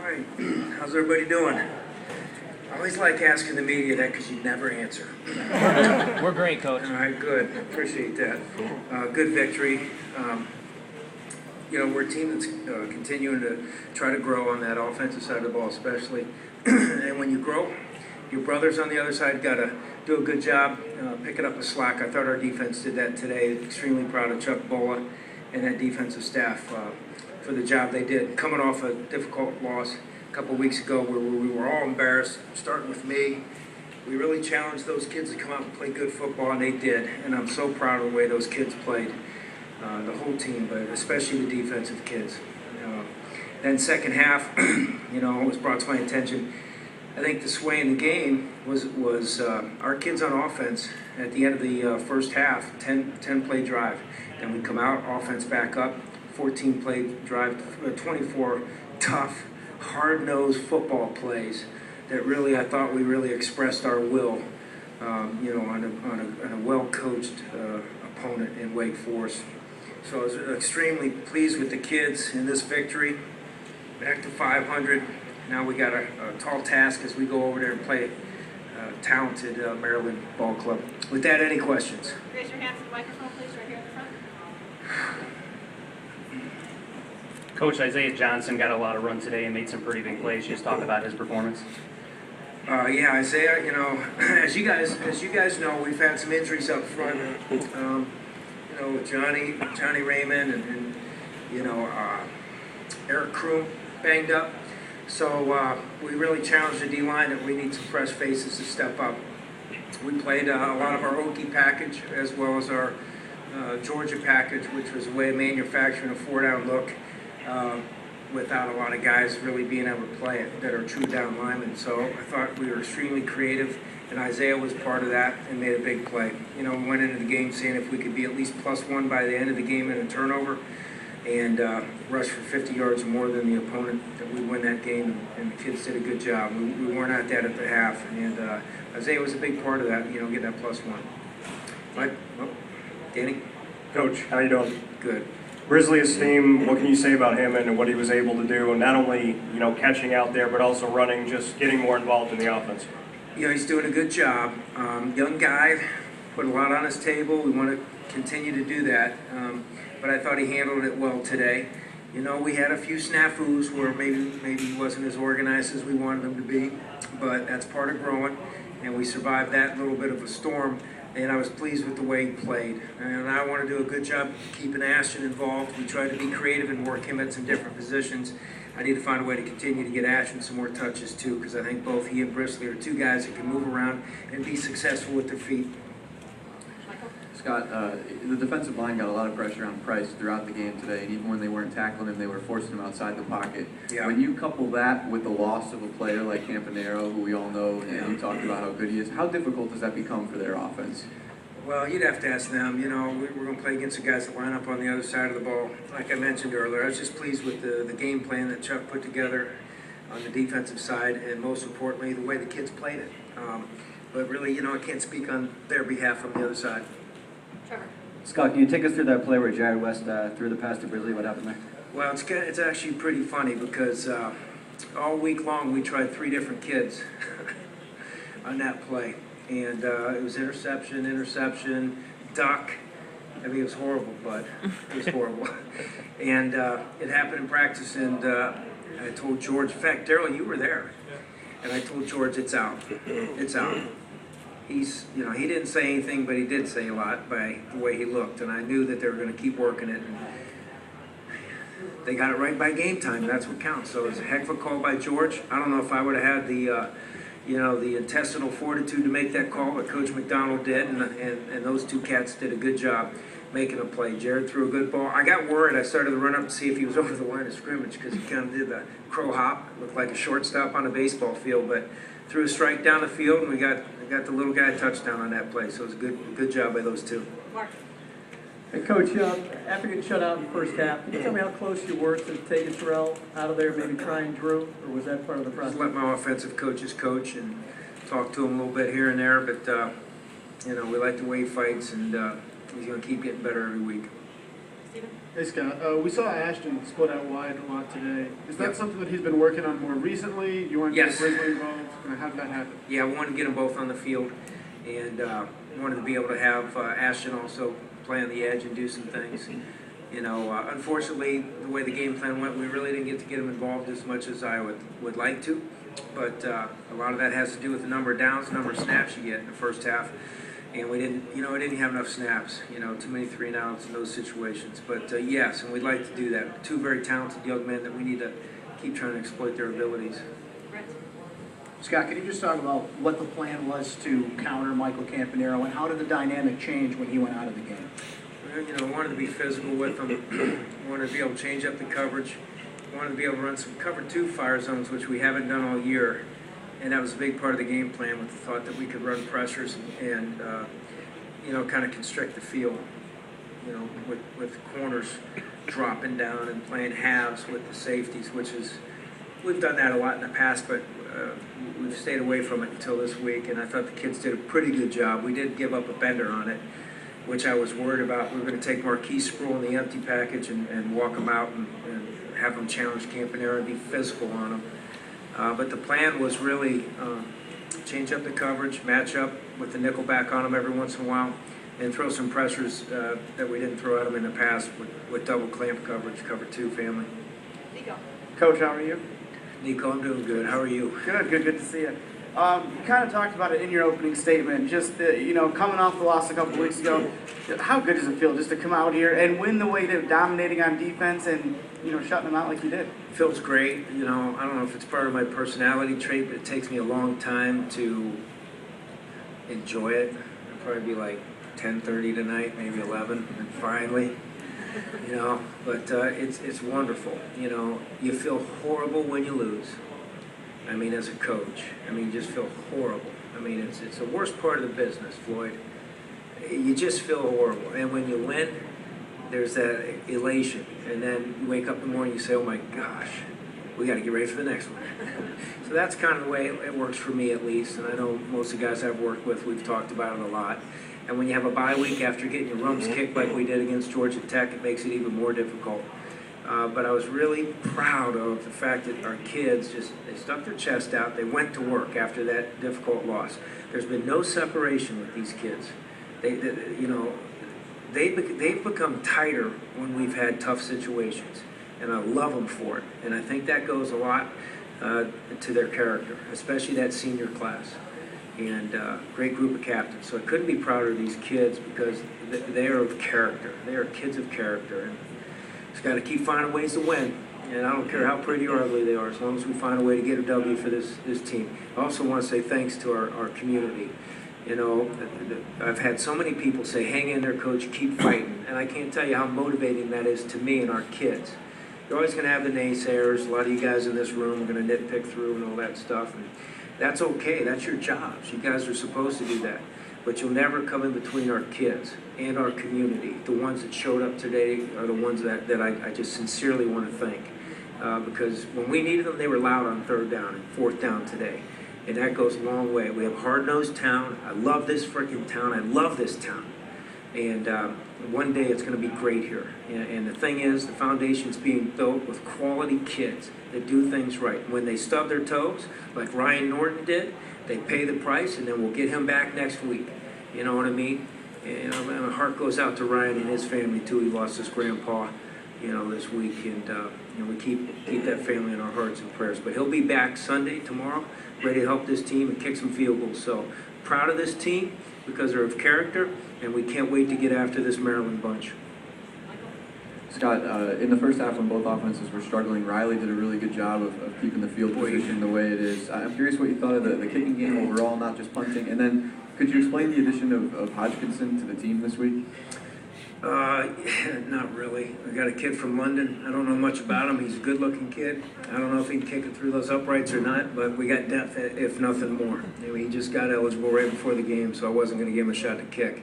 right. How's everybody doing? I always like asking the media that because you never answer. We're great, Coach. All right, good. Appreciate that. Good victory. We're a team that's continuing to try to grow on that offensive side of the ball, especially. And when you grow, your brothers on the other side got to do a good job picking up the slack. I thought our defense did that today. Extremely proud of Chuck Bola and that defensive staff for the job they did. Coming off a difficult loss a couple weeks ago where we were all embarrassed, starting with me. We really challenged those kids to come out and play good football, and they did. And I'm so proud of the way those kids played, the whole team, but especially the defensive kids. Then second half, it was brought to my attention. I think the sway in the game was our kids on offense at the end of the first half, 10-play drive. Then we come out, offense back up, 14-play drive, 24 tough, hard-nosed football plays that really, I thought we really expressed our will, on a well-coached opponent in Wake Forest. So I was extremely pleased with the kids in this victory. Back to 500. Now we got a tall task as we go over there and play talented Maryland ball club. With that, any questions? Raise your hand for the microphone, please, right here in the front. Coach, Isaiah Johnson got a lot of run today and made some pretty big plays. Just talk about his performance. Yeah, Isaiah, as you guys know, we've had some injuries up front. With Johnny Raymond and Eric Kroom banged up. So we really challenged the D-line that we need some fresh faces to step up. We played a lot of our Okie package as well as our Georgia package, which was a way of manufacturing a four-down look without a lot of guys really being able to play it that are true down linemen. So I thought we were extremely creative, and Isaiah was part of that and made a big play. We went into the game saying if we could be at least +1 by the end of the game in a turnover and rush for 50 yards more than the opponent, that we'd win that game, and the kids did a good job. We weren't at that at the half, and Isaiah was a big part of that, getting that +1. Mike? Oh, Danny? Coach, how you doing? Good. Grizzly Esteem, what can you say about him and what he was able to do, and not only catching out there, but also running, just getting more involved in the offense? He's doing a good job. Young guy, put a lot on his table. We want to continue to do that, but I thought he handled it well today. We had a few snafus where maybe he wasn't as organized as we wanted him to be, but that's part of growing, and we survived that little bit of a storm. And I was pleased with the way he played. And I want to do a good job keeping Ashton involved. We try to be creative and work him at some different positions. I need to find a way to continue to get Ashton some more touches too, because I think both he and Brisley are two guys that can move around and be successful with their feet. Scott, the defensive line got a lot of pressure on Price throughout the game today, and even when they weren't tackling him, they were forcing him outside the pocket. Yeah. When you couple that with the loss of a player like Campanaro, who we all know, and you talked about how good he is, how difficult does that become for their offense? Well, you'd have to ask them. We're going to play against the guys that line up on the other side of the ball. Like I mentioned earlier, I was just pleased with the game plan that Chuck put together on the defensive side, and most importantly, the way the kids played it. But really, I can't speak on their behalf on the other side. Trevor. Scott, can you take us through that play where Jared West threw the pass to Brisley? What happened there? Well, it's actually pretty funny because all week long we tried 3 different kids on that play. And it was interception, duck. I mean, it was horrible, but it was horrible. And it happened in practice, and I told George, in fact, Daryl, you were there. And I told George, it's out. It's out. He didn't say anything, but he did say a lot by the way he looked. And I knew that they were going to keep working it. And they got it right by game time. That's what counts. So it's a heck of a call by George. I don't know if I would have had the intestinal fortitude to make that call, but Coach McDonald did, and those two cats did a good job making a play. Jared threw a good ball. I got worried. I started to run up to see if he was over the line of scrimmage because he kind of did the crow hop. It looked like a shortstop on a baseball field, but threw a strike down the field, and we got the little guy a touchdown on that play. So it was a good job by those two. Mark. Hey, Coach, after getting shut out in the first half, can you tell me how close you were to taking Terrell out of there, maybe trying Drew, or was that part of the process? Just let my offensive coaches coach and talk to him a little bit here and there, but we like the way he fights, and he's going to keep getting better every week. Steven? Hey Scott, we saw Ashton split out wide a lot today. Is that Yep. something that he's been working on more recently? You want to Yes. get Grizzly involved? How did that happen? Yeah, I wanted to get them both on the field, and wanted to be able to have Ashton also play on the edge and do some things. You know, unfortunately, the way the game plan went, we really didn't get him involved as much as I would like to. But a lot of that has to do with the number of downs, the number of snaps you get in the first half. And we didn't have enough snaps, too many 3-and-outs in those situations. But yes, and we'd like to do that. Two very talented young men that we need to keep trying to exploit their abilities. Brett. Scott, can you just talk about what the plan was to counter Michael Campanero, and how did the dynamic change when he went out of the game? Well, wanted to be physical with them. Wanted to be able to change up the coverage. Wanted to be able to run some cover 2 fire zones, which we haven't done all year. And that was a big part of the game plan, with the thought that we could run pressures and kind of constrict the field. With corners dropping down and playing halves with the safeties, we've done that a lot in the past, but we've stayed away from it until this week. And I thought the kids did a pretty good job. We did give up a bender on it, which I was worried about. We were going to take Marquise Sproul in the empty package and walk him out and have him challenge Campanero and be physical on him. But the plan was really change up the coverage, match up with the nickel back on him every once in a while, and throw some pressures that we didn't throw at him in the past with double clamp coverage, cover 2 family. Nico. Coach, how are you? Nico, I'm doing good. How are you? Good to see you. You kind of talked about it in your opening statement, just, coming off the loss a couple weeks ago. How good does it feel just to come out here and win the way they're dominating on defense and, shutting them out like you did? Feels great. I don't know if it's part of my personality trait, but it takes me a long time to enjoy it. It'll probably be like 10:30 tonight, maybe 11, and finally, but it's wonderful. You feel horrible when you lose. I mean, as a coach, you just feel horrible. It's the worst part of the business, Floyd. You just feel horrible. And when you win, there's that elation. And then you wake up in the morning and you say, oh my gosh, we got to get ready for the next one. So that's kind of the way it works for me, at least. And I know most of the guys I've worked with, we've talked about it a lot. And when you have a bye week after getting your rumps kicked like we did against Georgia Tech, it makes it even more difficult. But I was really proud of the fact that our kids they stuck their chest out. They went to work after that difficult loss. There's been no separation with these kids. They've become tighter when we've had tough situations, and I love them for it. And I think that goes a lot to their character, especially that senior class. And great group of captains. So I couldn't be prouder of these kids because they are of character. They are kids of character. And just got to keep finding ways to win. And I don't care how pretty or ugly they are, as long as we find a way to get a W for this team. I also want to say thanks to our community. I've had so many people say, hang in there, coach, keep fighting. And I can't tell you how motivating that is to me and our kids. You're always going to have the naysayers. A lot of you guys in this room are going to nitpick through and all that stuff. And that's okay. That's your jobs. You guys are supposed to do that. But you'll never come in between our kids and our community. The ones that showed up today are the ones that I just sincerely want to thank. Because when we needed them, they were loud on 3rd down and 4th down today. And that goes a long way. We have a hard-nosed town. I love this freaking town. I love this town. And one day it's going to be great here. And the thing is, the foundation's being built with quality kids that do things right. When they stub their toes, like Ryan Norton did, they pay the price, and then we'll get him back next week. You know what I mean? And my heart goes out to Ryan and his family, too. He lost his grandpa, this week. And we keep that family in our hearts and prayers. But he'll be back Sunday, tomorrow, ready to help this team and kick some field goals. So proud of this team because they're of character, and we can't wait to get after this Maryland bunch. Scott, in the first half when both offenses were struggling, Riley did a really good job of keeping the field position the way it is. I'm curious what you thought of the kicking game overall, not just punting. And then could you explain the addition of Hodgkinson to the team this week? Not really. I got a kid from London. I don't know much about him. He's a good-looking kid. I don't know if he can kick it through those uprights or not, but we got depth, if nothing more. He just got eligible right before the game, so I wasn't going to give him a shot to kick.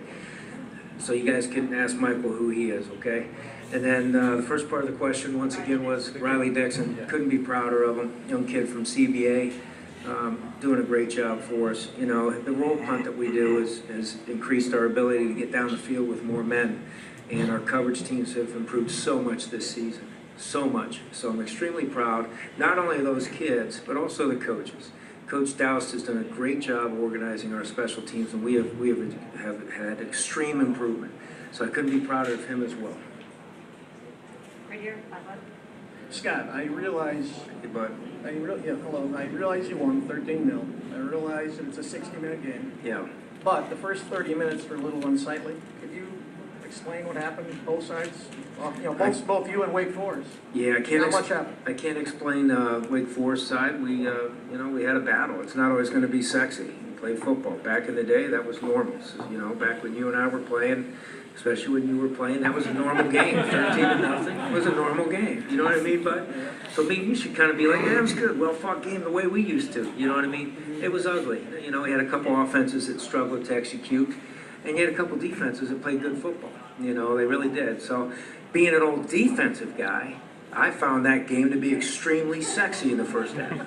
So you guys can ask Michael who he is, okay? And then the first part of the question, once again, was Riley Dixon. Couldn't be prouder of him. Young kid from CBA, doing a great job for us. The roll punt that we do has increased our ability to get down the field with more men. And our coverage teams have improved so much this season, so much. So I'm extremely proud, not only of those kids, but also the coaches. Coach Doust has done a great job organizing our special teams, and we have had extreme improvement. So I couldn't be prouder of him as well. Right here, Bud. Scott, I realize, Hey, bud. hello, I realize you won 13-0. I realize that it's a 60-minute game, Yeah. but the first 30 minutes were a little unsightly. Could you explain what happened, both sides? Both you and Wake Forest. Yeah, Not much happened. I can't explain Wake Forest side. We had a battle. It's not always going to be sexy. You play football. Back in the day, that was normal. So, back when you and I were playing, especially when you were playing, that was a normal game. 13-0 was a normal game. You know what I mean, bud? So you should kind of be like, yeah, it was good. Well-fought game the way we used to. You know what I mean? It was ugly. We had a couple offenses that struggled to execute, and you had a couple defenses that played good football. They really did. So being an old defensive guy, I found that game to be extremely sexy in the first half. You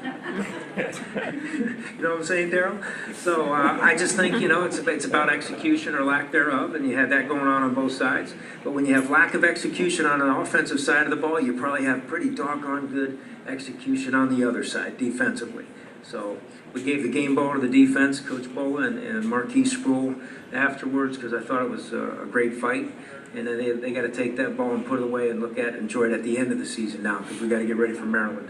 know what I'm saying, Daryl? So I just think, it's about execution or lack thereof, and you have that going on both sides. But when you have lack of execution on an offensive side of the ball, you probably have pretty doggone good execution on the other side, defensively. So we gave the game ball to the defense, Coach Bola and Marquise Sproul afterwards, because I thought it was a great fight. And then they got to take that ball and put it away and enjoy it at the end of the season now, because we got to get ready for Maryland.